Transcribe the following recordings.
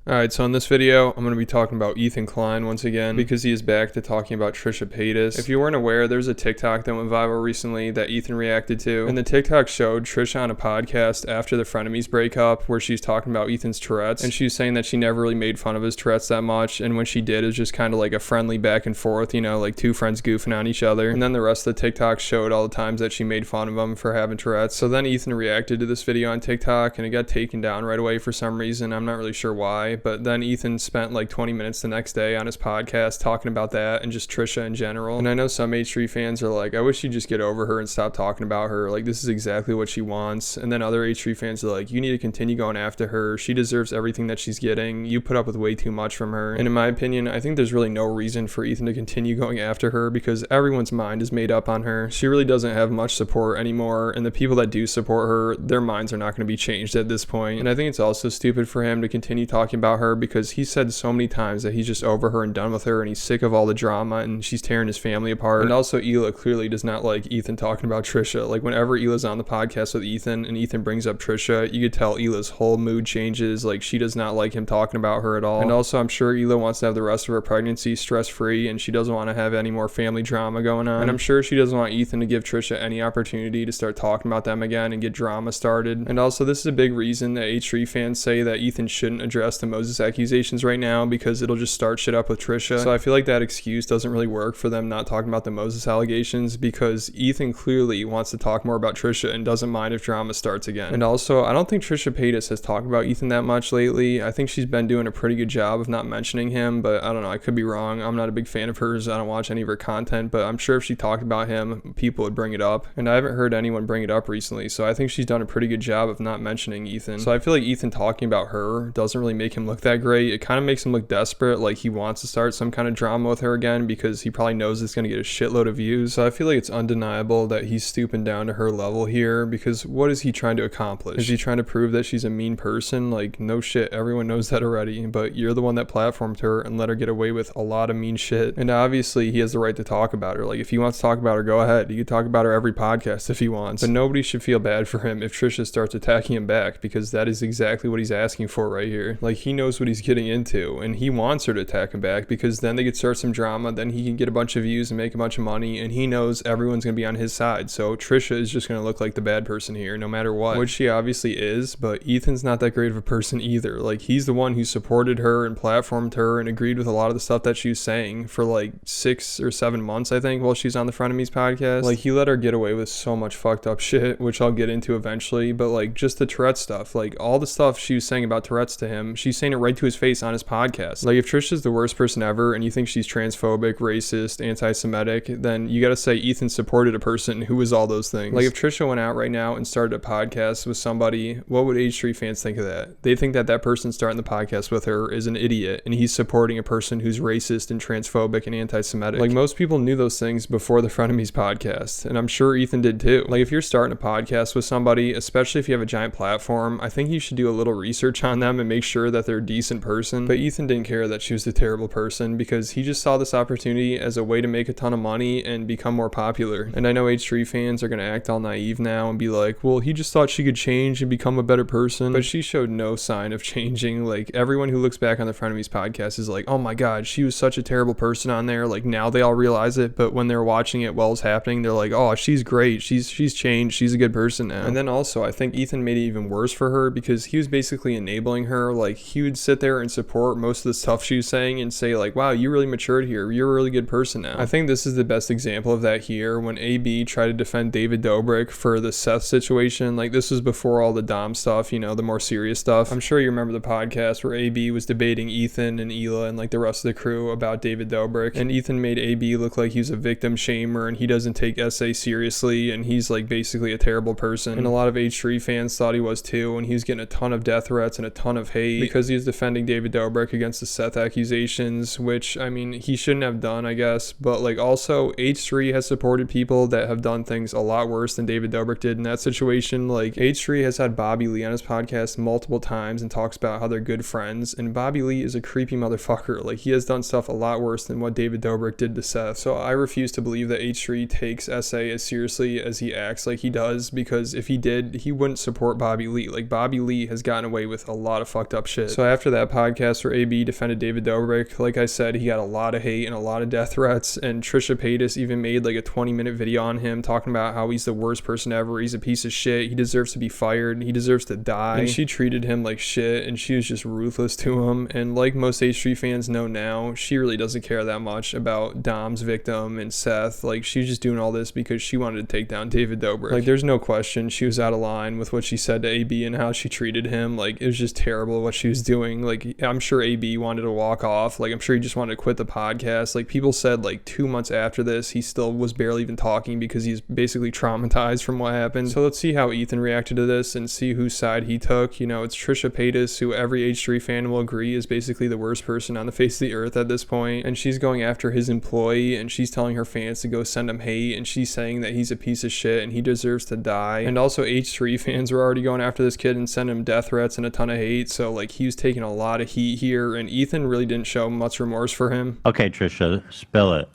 Alright, so in this video, I'm going to be talking about Ethan Klein once again because he is back to talking about Trisha Paytas. If you weren't aware, there's a TikTok that went viral recently that Ethan reacted to, and the TikTok showed Trisha on a podcast after the Frenemies breakup where she's talking about Ethan's Tourette's, and she's saying that she never really made fun of his Tourette's that much, and when she did, it was just kind of like a friendly back and forth, like two friends goofing on each other, and then the rest of the TikTok showed all the times that she made fun of him for having Tourette's. So then Ethan reacted to this video on TikTok, and it got taken down right away for some reason. I'm not really sure why, but then Ethan spent like 20 minutes the next day on his podcast talking about that and just Trisha in general. And I know some H3 fans are like, I wish you'd just get over her and stop talking about her. Like, this is exactly what she wants. And then other H3 fans are like, you need to continue going after her. She deserves everything that she's getting. You put up with way too much from her. And in my opinion, I think there's really no reason for Ethan to continue going after her because everyone's mind is made up on her. She really doesn't have much support anymore. And the people that do support her, their minds are not going to be changed at this point. And I think it's also stupid for him to continue talking about her because he said so many times that he's just over her and done with her and he's sick of all the drama and she's tearing his family apart. And also Hila clearly does not like Ethan talking about Trisha. Like, whenever Hila's on the podcast with Ethan and Ethan brings up Trisha, you could tell Hila's whole mood changes. Like, she does not like him talking about her at all. And also I'm sure Hila wants to have the rest of her pregnancy stress-free and she doesn't want to have any more family drama going on. And I'm sure she doesn't want Ethan to give Trisha any opportunity to start talking about them again and get drama started. And also this is a big reason that H3 fans say that Ethan shouldn't address the Moses accusations right now because it'll just start shit up with Trisha. So I feel like that excuse doesn't really work for them not talking about the Moses allegations because Ethan clearly wants to talk more about Trisha and doesn't mind if drama starts again. And also, I don't think Trisha Paytas has talked about Ethan that much lately. I think she's been doing a pretty good job of not mentioning him, but I don't know, I could be wrong. I'm not a big fan of hers. I don't watch any of her content, but I'm sure if she talked about him, people would bring it up. And I haven't heard anyone bring it up recently, so I think she's done a pretty good job of not mentioning Ethan. So I feel like Ethan talking about her doesn't really make him look that great. It kind of makes him look desperate, like he wants to start some kind of drama with her again because he probably knows it's going to get a shitload of views. So I feel like it's undeniable that he's stooping down to her level here because what is he trying to accomplish? Is he trying to prove that she's a mean person? Like, no shit, everyone knows that already, but you're the one that platformed her and let her get away with a lot of mean shit. And obviously he has the right to talk about her. Like, if he wants to talk about her, go ahead. He can talk about her every podcast if he wants, but nobody should feel bad for him if Trisha starts attacking him back because that is exactly what he's asking for right here. Like, he knows what he's getting into and he wants her to attack him back because then they could start some drama, then he can get a bunch of views and make a bunch of money, and he knows everyone's going to be on his side. So Trisha is just going to look like the bad person here no matter what, which she obviously is, but Ethan's not that great of a person either. Like, he's the one who supported her and platformed her and agreed with a lot of the stuff that she was saying for like 6 or 7 months, I think, while she's on the Frenemies podcast. Like, he let her get away with so much fucked up shit, which I'll get into eventually, but like just the Tourette's stuff, like all the stuff she was saying about Tourette's to him, she's saying it right to his face on his podcast. Like, if Trisha's the worst person ever and you think she's transphobic, racist, anti-Semitic, then you gotta say Ethan supported a person who was all those things. Like, if Trisha went out right now and started a podcast with somebody, what would H3 fans think of that? They think that that person starting the podcast with her is an idiot and he's supporting a person who's racist and transphobic and anti-Semitic. Like, most people knew those things before the Frenemies podcast, and I'm sure Ethan did too. Like, if you're starting a podcast with somebody, especially if you have a giant platform, I think you should do a little research on them and make sure that they're a decent person. But Ethan didn't care that she was a terrible person because he just saw this opportunity as a way to make a ton of money and become more popular. And I know H3 fans are going to act all naive now and be like, well, he just thought she could change and become a better person, but she showed no sign of changing. Like, everyone who looks back on the Frenemies podcast is like, oh my god, she was such a terrible person on there. Like, now they all realize it, but when they're watching it while it's happening, they're like, oh, she's great, she's changed, she's a good person now. And then also, I think Ethan made it even worse for her because he was basically enabling her. Like, he would sit there and support most of the stuff she was saying and say like, wow, you really matured here, you're a really good person now. I think this is the best example of that here when AB tried to defend David Dobrik for the Seth situation. Like, this was before all the Dom stuff, the more serious stuff. I'm sure you remember the podcast where AB was debating Ethan and Hila and like the rest of the crew about David Dobrik, and Ethan made AB look like he was a victim shamer and he doesn't take SA seriously and he's like basically a terrible person. And a lot of H3 fans thought he was too, and he was getting a ton of death threats and a ton of hate because he was defending David Dobrik against the Seth accusations, which I mean he shouldn't have done, I guess, but like also H3 has supported people that have done things a lot worse than David Dobrik did in that situation. Like, H3 has had Bobby Lee on his podcast multiple times and talks about how they're good friends, and Bobby Lee is a creepy motherfucker. Like, he has done stuff a lot worse than what David Dobrik did to Seth. So I refuse to believe that H3 takes SA as seriously as he acts like he does, because if he did, he wouldn't support Bobby Lee. Like, Bobby Lee has gotten away with a lot of fucked up shit. So after that podcast where AB defended David Dobrik, like I said, he got a lot of hate and a lot of death threats, and Trisha Paytas even made like a 20-minute video on him talking about how he's the worst person ever, he's a piece of shit, he deserves to be fired, he deserves to die, and she treated him like shit, and she was just ruthless to him. And like most H3 fans know now, she really doesn't care that much about Dom's victim and Seth. Like, she's just doing all this because she wanted to take down David Dobrik. Like, there's no question she was out of line with what she said to AB and how she treated him. Like, it was just terrible what she was doing. Like, I'm sure AB wanted to walk off. Like, I'm sure he just wanted to quit the podcast. Like, people said like 2 months after this, he still was barely even talking because he's basically traumatized from what happened. So let's see how Ethan reacted to this and see whose side he took. You know, it's Trisha Paytas, who every H3 fan will agree is basically the worst person on the face of the earth at this point, and she's going after his employee, and she's telling her fans to go send him hate, and she's saying that he's a piece of shit and he deserves to die. And also H3 fans were already going after this kid and sending him death threats and a ton of hate, so like he was taking a lot of heat here, and Ethan really didn't show much remorse for him. Okay, Trisha, spill it.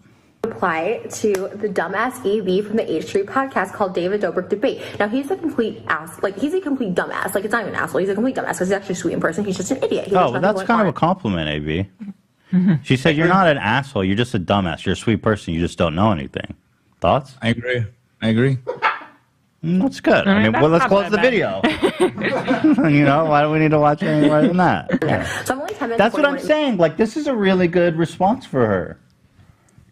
Reply to the dumbass AB from the H3 podcast called David Dobrik Debate. Now, he's a complete ass. Like, he's a complete dumbass. Like, it's not even an asshole. He's a complete dumbass because he's actually sweet in person. He's just an idiot. Well, that's kind of a compliment, AB. She said you're not an asshole. You're just a dumbass. You're a sweet person. You just don't know anything. Thoughts? I agree. That's good. I mean, well, let's close the video. You know, why do we need to watch any more than that? Yeah. So I'm only 10 minutes. That's what I'm saying. Like, this is a really good response for her.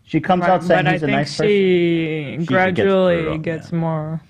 She comes out saying he's a nice person. But I think she gradually gets more.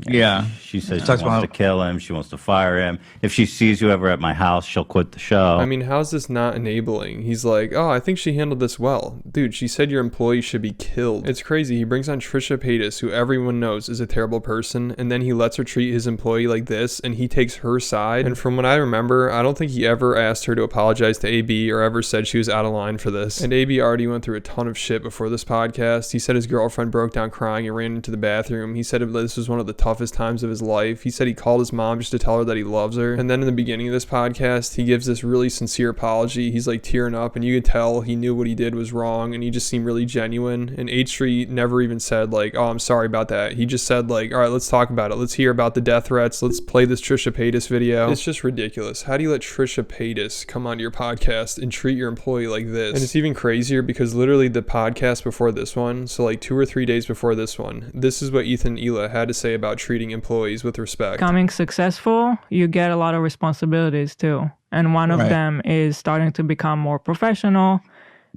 Yeah. She says she wants to kill him. She wants to fire him. If she sees you ever at my house, she'll quit the show. I mean, how's this not enabling? He's like, oh, I think she handled this well. Dude, she said your employee should be killed. It's crazy. He brings on Trisha Paytas, who everyone knows is a terrible person, and then he lets her treat his employee like this, and he takes her side. And from what I remember, I don't think he ever asked her to apologize to AB or ever said she was out of line for this. And AB already went through a ton of shit before this podcast. He said his girlfriend broke down crying and ran into the bathroom. He said this was one of the toughest times of his life. He said he called his mom just to tell her that he loves her. And then in the beginning of this podcast, he gives this really sincere apology. He's like tearing up, and you could tell he knew what he did was wrong, and he just seemed really genuine. And H3 never even said like, oh, I'm sorry about that. He just said like, all right, let's talk about it. Let's hear about the death threats. Let's play this Trisha Paytas video. It's just ridiculous. How do you let Trisha Paytas come onto your podcast and treat your employee like this? And it's even crazier because literally the podcast before this one, so like 2 or 3 days before this one, this is what Ethan and Hila had to say about treating employees with respect. Becoming successful, you get a lot of responsibilities too. And one of them is starting to become more professional.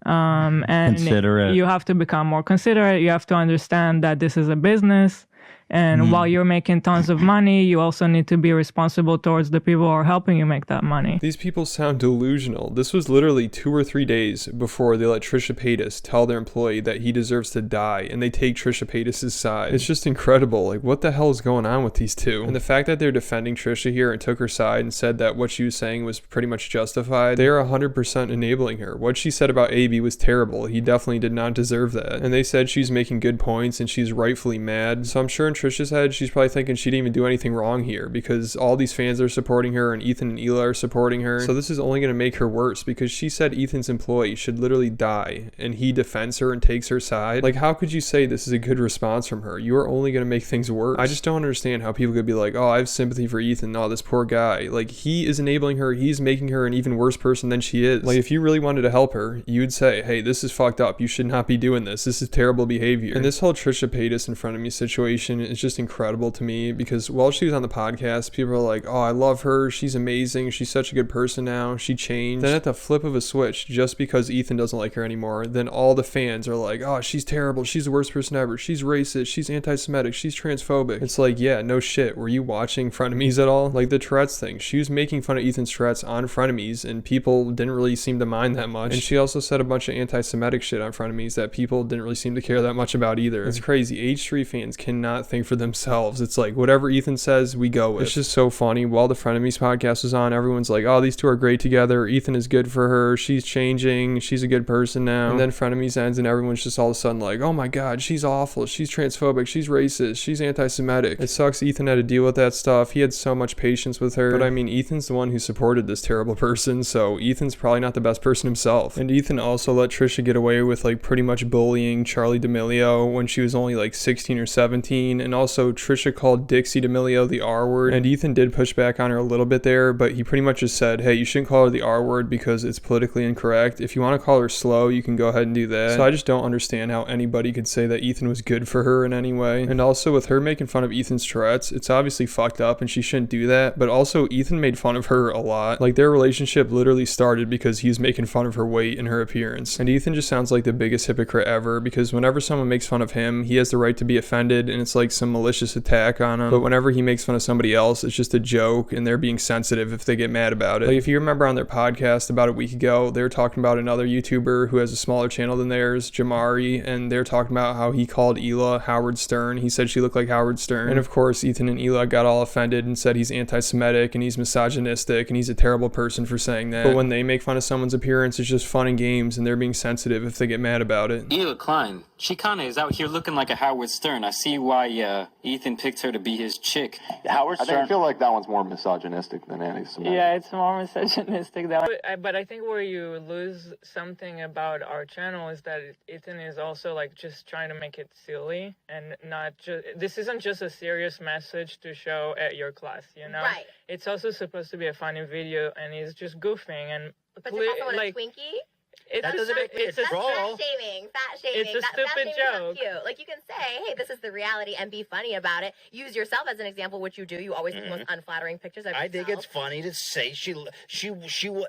And considerate. You have to become more considerate. You have to understand that this is a business. And while you're making tons of money, you also need to be responsible towards the people who are helping you make that money. These people sound delusional. This was literally 2 or 3 days before they let Trisha Paytas tell their employee that he deserves to die, and they take Trisha Paytas' side. It's just incredible. Like, what the hell is going on with these two? And the fact that they're defending Trisha here and took her side and said that what she was saying was pretty much justified, they are 100% enabling her. What she said about AB was terrible. He definitely did not deserve that. And they said she's making good points and she's rightfully mad. So I'm sure in Trisha's head, she's probably thinking she didn't even do anything wrong here because all these fans are supporting her and Ethan and Hila are supporting her. So this is only going to make her worse because she said Ethan's employee should literally die and he defends her and takes her side. Like, how could you say this is a good response from her? You are only going to make things worse. I just don't understand how people could be like, oh, I have sympathy for Ethan. Oh, this poor guy. Like, he is enabling her. He's making her an even worse person than she is. Like, if you really wanted to help her, you would say, hey, this is fucked up. You should not be doing this. This is terrible behavior. And this whole Trisha Paytas in front of me situation is just incredible to me because while she was on the podcast, people are like, oh, I love her. She's amazing. She's such a good person now. She changed. Then at the flip of a switch, just because Ethan doesn't like her anymore, then all the fans are like, oh, she's terrible. She's the worst person ever. She's racist. She's anti-Semitic. She's transphobic. It's like, yeah, no shit. Were you watching Frenemies at all? Like the Tourette's thing. She was making fun of Ethan's Tourette's on Frenemies and people didn't really seem to mind that much. And she also said a bunch of anti-Semitic shit on Frenemies that people didn't really seem to care that much about either. It's crazy. H3 fans cannot think for themselves. It's like whatever Ethan says, we go with. It's just so funny. While the Frenemies podcast was on, everyone's like, oh, these two are great together. Ethan is good for her. She's changing. She's a good person now. And then Frenemies ends and everyone's just all of a sudden like, oh my God, she's awful. She's transphobic. She's racist. She's anti-Semitic. It sucks Ethan had to deal with that stuff. He had so much patience with her. But I mean, Ethan's the one who supported this terrible person. So Ethan's probably not the best person himself. And Ethan also let Trisha get away with like pretty much bullying Charlie D'Amelio when she was only like 16 or 17. and also Trisha called Dixie D'Amelio the R word, and Ethan did push back on her a little bit there, but he pretty much just said, hey, you shouldn't call her the R word because it's politically incorrect. If you want to call her slow, you can go ahead and do that. So I just don't understand how anybody could say that Ethan was good for her in any way. And also with her making fun of Ethan's Tourette's, it's obviously fucked up and she shouldn't do that, but also Ethan made fun of her a lot. Like their relationship literally started because he was making fun of her weight and her appearance. And Ethan just sounds like the biggest hypocrite ever, because whenever someone makes fun of him, he has the right to be offended and it's like some malicious attack on him. But whenever he makes fun of somebody else, it's just a joke and they're being sensitive if they get mad about it. Like if you remember on their podcast about a week ago, they were talking about another YouTuber who has a smaller channel than theirs, Jamari, and they're talking about how he called Hila Howard Stern. He said she looked like Howard Stern. And of course, Ethan and Hila got all offended and said he's anti-Semitic and he's misogynistic and he's a terrible person for saying that. But when they make fun of someone's appearance, it's just fun and games and they're being sensitive if they get mad about it. Hila Klein, she kinda is out here looking like a Howard Stern. I see why Ethan picked her to be his chick. Howard Stern. I feel like that one's more misogynistic than anti-Semitic. Yeah, it's more misogynistic that way. But I think where you lose something about our channel is that Ethan is also like just trying to make it silly and not just. This isn't just a serious message to show at your class, you know. Right. It's also supposed to be a funny video, and he's just goofing and. But you also want like, a Twinkie? It's That's fat shaming. It's a stupid joke. Cute. Like you can say, hey, this is the reality, and be funny about it. Use yourself as an example, which you do. You always take the most unflattering pictures of yourself. I think it's funny to say she.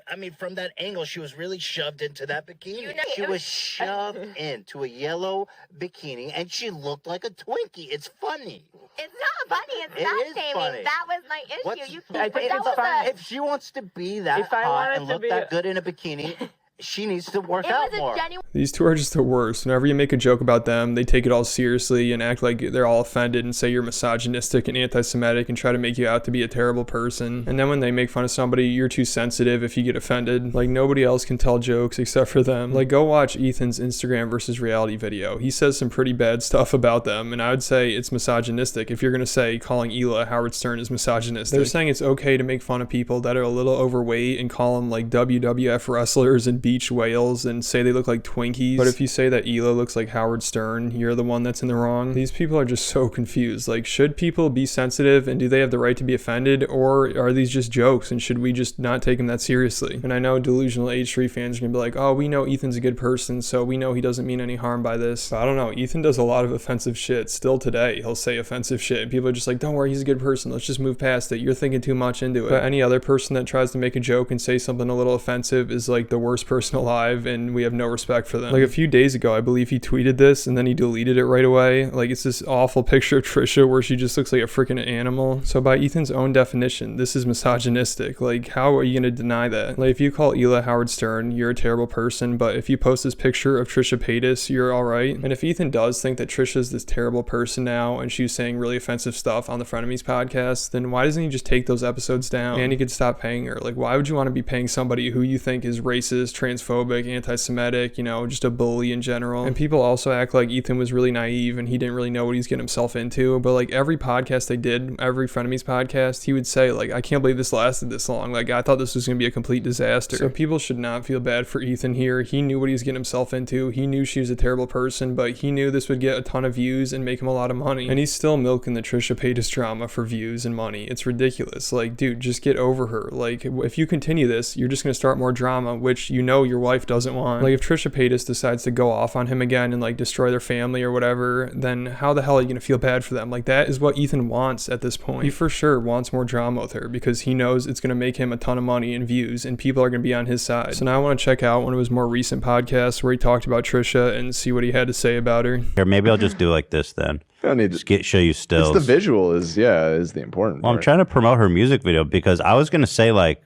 I mean, from that angle, she was really shoved into that bikini. She was shoved into a yellow bikini, and she looked like a Twinkie. It's funny. It's not funny. It's fat shaming. Funny. That was my issue. I think it's fun. If she wants to be that hot and look that good in a bikini. She needs to work out more. These two are just the worst. Whenever you make a joke about them, they take it all seriously and act like they're all offended and say you're misogynistic and anti-Semitic and try to make you out to be a terrible person. And then when they make fun of somebody, you're too sensitive if you get offended. Like nobody else can tell jokes except for them. Like go watch Ethan's Instagram versus reality video. He says some pretty bad stuff about them, and I would say it's misogynistic if you're going to say calling Hila Howard Stern is misogynistic. They're saying it's okay to make fun of people that are a little overweight and call them like WWF wrestlers and beach whales and say they look like Twinkies. But if you say that Hila looks like Howard Stern, you're the one that's in the wrong. These people are just so confused. Like, should people be sensitive and do they have the right to be offended, or are these just jokes and should we just not take them that seriously? And I know delusional H3 fans are gonna be like, oh, we know Ethan's a good person, so we know he doesn't mean any harm by this. But I don't know. Ethan does a lot of offensive shit. Still today, he'll say offensive shit. And people are just like, don't worry, he's a good person. Let's just move past it. You're thinking too much into it. But any other person that tries to make a joke and say something a little offensive is like the worst person alive, and we have no respect for them. Like a few days ago, I believe he tweeted this and then he deleted it right away. Like it's this awful picture of Trisha where she just looks like a freaking animal. So by Ethan's own definition, this is misogynistic. Like how are you going to deny that? Like if you call Hila Howard Stern, you're a terrible person, but if you post this picture of Trisha Paytas, you're alright. And if Ethan does think that Trisha's this terrible person now and she's saying really offensive stuff on the Frenemies podcast, then why doesn't he just take those episodes down and he could stop paying her? Like why would you want to be paying somebody who you think is racist, transphobic, anti-Semitic, you know, just a bully in general? And people also act like Ethan was really naive and he didn't really know what he's getting himself into. But like every podcast they did, every Frenemies podcast, he would say like, I can't believe this lasted this long. Like I thought this was going to be a complete disaster. So people should not feel bad for Ethan here. He knew what he was getting himself into. He knew she was a terrible person, but he knew this would get a ton of views and make him a lot of money. And he's still milking the Trisha Paytas drama for views and money. It's ridiculous. Like, dude, just get over her. Like, if you continue this, you're just going to start more drama, which you know your wife doesn't want. Like, if Trisha Paytas decides to go off on him again and like destroy their family or whatever, then how the hell are you going to feel bad for them? Like, that is what Ethan wants at this point. He for sure wants more drama with her because he knows it's going to make him a ton of money and views and people are going to be on his side. So now I want to check out one of his more recent podcasts where he talked about Trisha and see what he had to say about her. Here, maybe I'll just do like this then. I need to show you stills. It's the visual is the important Well, part. I'm trying to promote her music video because I was going to say like,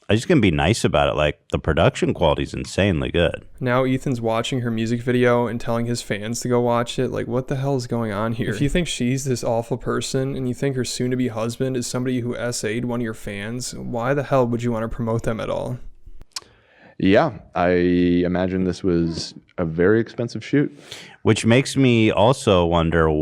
I'm just going to be nice about it. Like the production quality is insanely good. Now Ethan's watching her music video and telling his fans to go watch it. Like, what the hell is going on here? If you think she's this awful person and you think her soon-to-be husband is somebody who SA'd one of your fans, why the hell would you want to promote them at all? Yeah, I imagine this was a very expensive shoot. Which makes me also wonder, I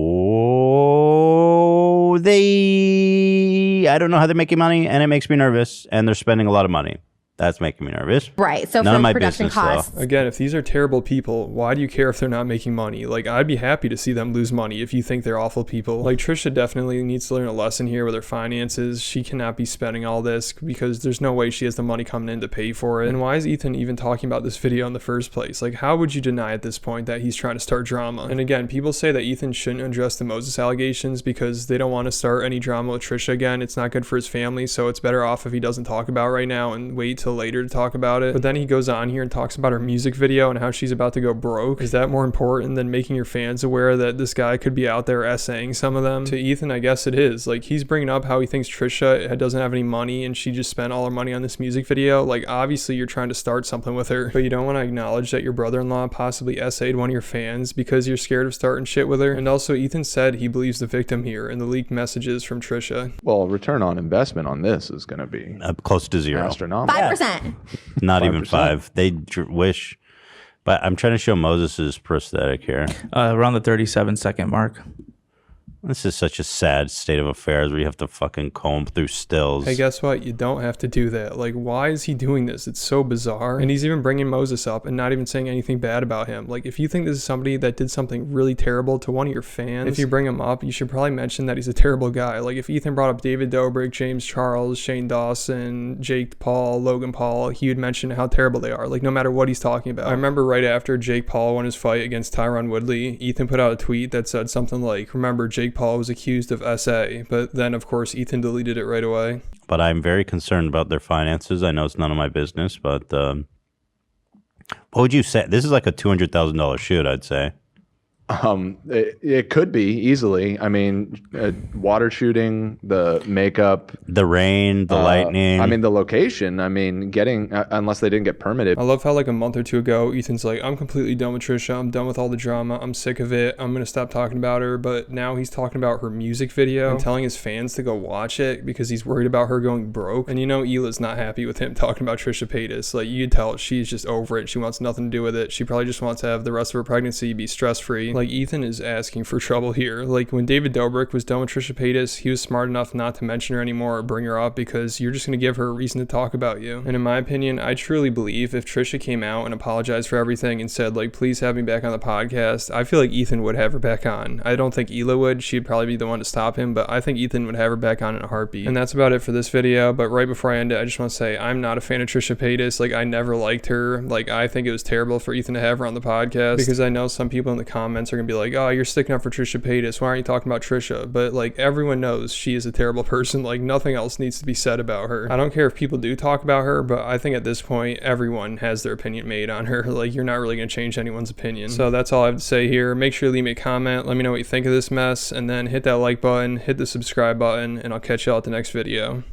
don't know how they're making money, and it makes me nervous, and they're spending a lot of money. That's making me nervous. Right. So None for of my production business, though. costs. Again, if these are terrible people, why do you care if they're not making money? Like, I'd be happy to see them lose money if you think they're awful people. Like, Trisha definitely needs to learn a lesson here with her finances. She cannot be spending all this because there's no way she has the money coming in to pay for it. And why is Ethan even talking about this video in the first place? Like, how would you deny at this point that he's trying to start drama? And again, people say that Ethan shouldn't address the Moses allegations because they don't want to start any drama with Trisha again. It's not good for his family, so it's better off if he doesn't talk about it right now and wait till later to talk about it. But then he goes on here and talks about her music video and how she's about to go broke. Is that more important than making your fans aware that this guy could be out there essaying some of them? To Ethan, I guess it is. Like, he's bringing up how he thinks Trisha doesn't have any money and she just spent all her money on this music video. Like, obviously you're trying to start something with her, but you don't want to acknowledge that your brother-in-law possibly essayed one of your fans because you're scared of starting shit with her. And also, Ethan said he believes the victim here in the leaked messages from Trisha. Well, return on investment on this is going to be Close to zero. astronomical. 5%. Not even 5%. 5. They wish. But I'm trying to show Moses's prosthetic here. Around the 37-second mark. This is such a sad state of affairs where you have to fucking comb through stills. Hey, guess what? You don't have to do that. Like, why is he doing this? It's so bizarre. And he's even bringing Moses up and not even saying anything bad about him. Like, if you think this is somebody that did something really terrible to one of your fans, if you bring him up, you should probably mention that he's a terrible guy. Like, if Ethan brought up David Dobrik, James Charles, Shane Dawson, Jake Paul, Logan Paul, he would mention how terrible they are. Like, no matter what he's talking about. I remember right after Jake Paul won his fight against Tyron Woodley, Ethan put out a tweet that said something like, remember, Jake Paul was accused of SA, but then of course Ethan deleted it right away. But I'm very concerned about their finances. I know it's none of my business, but what would you say? This is like a $200,000 shoot, I'd say. It could be easily. I mean, water shooting, the makeup, the rain, the lightning. I mean, the location. I mean, getting unless they didn't get permitted. I love how like a month or two ago, Ethan's like, I'm completely done with Trisha. I'm done with all the drama. I'm sick of it. I'm gonna stop talking about her. But now he's talking about her music video and telling his fans to go watch it because he's worried about her going broke. And you know, Hila's not happy with him talking about Trisha Paytas. Like, you could tell she's just over it. She wants nothing to do with it. She probably just wants to have the rest of her pregnancy be stress free. Like, Ethan is asking for trouble here. Like, when David Dobrik was done with Trisha Paytas, he was smart enough not to mention her anymore or bring her up because you're just going to give her a reason to talk about you. And in my opinion, I truly believe if Trisha came out and apologized for everything and said, like, please have me back on the podcast, I feel like Ethan would have her back on. I don't think Hila would. She'd probably be the one to stop him, but I think Ethan would have her back on in a heartbeat. And that's about it for this video. But right before I end it, I just want to say I'm not a fan of Trisha Paytas. Like, I never liked her. Like, I think it was terrible for Ethan to have her on the podcast because I know some people in the comments are going to be like, oh, you're sticking up for Trisha Paytas. Why aren't you talking about Trisha? But like, everyone knows she is a terrible person. Like, nothing else needs to be said about her. I don't care if people do talk about her, but I think at this point, everyone has their opinion made on her. Like, you're not really going to change anyone's opinion. So that's all I have to say here. Make sure to leave me a comment. Let me know what you think of this mess, and then hit that like button, hit the subscribe button, and I'll catch y'all at the next video.